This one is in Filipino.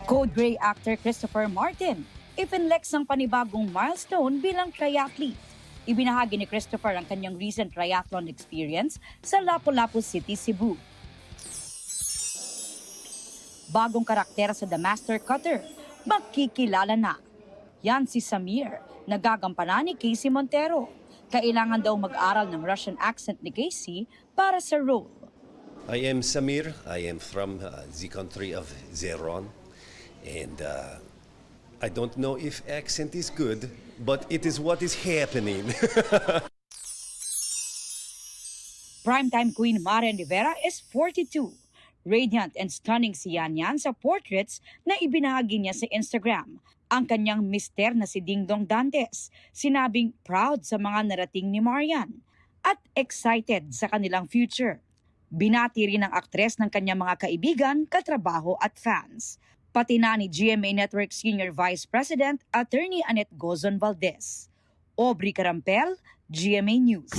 Code Gray actor Christopher Martin, ipinlex ang panibagong milestone bilang triathlete. Ibinahagi ni Christopher ang kanyang recent triathlon experience sa Lapu-Lapu City, Cebu. Bagong karakter sa The Master Cutter, magkikilala na. Yan si Samir, nagagampanan ni Casey Montero. Kailangan daw mag-aral ng Russian accent ni Casey para sa role. I am Samir. I am from the country of Zeron. And I don't know if accent is good, but it is what is happening. Primetime queen Marian Rivera is 42. Radiant and stunning si Yan Yan sa portraits na ibinahagi niya sa Instagram. Ang kanyang mister na si Dingdong Dantes, sinabing proud sa mga narating ni Marian at excited sa kanilang future. Binati rin ng aktres ng kanyang mga kaibigan, katrabaho at fans. Pati na ni GMA Network Senior Vice President Attorney Annette Gozon Valdez. Aubrey Carampel, GMA News.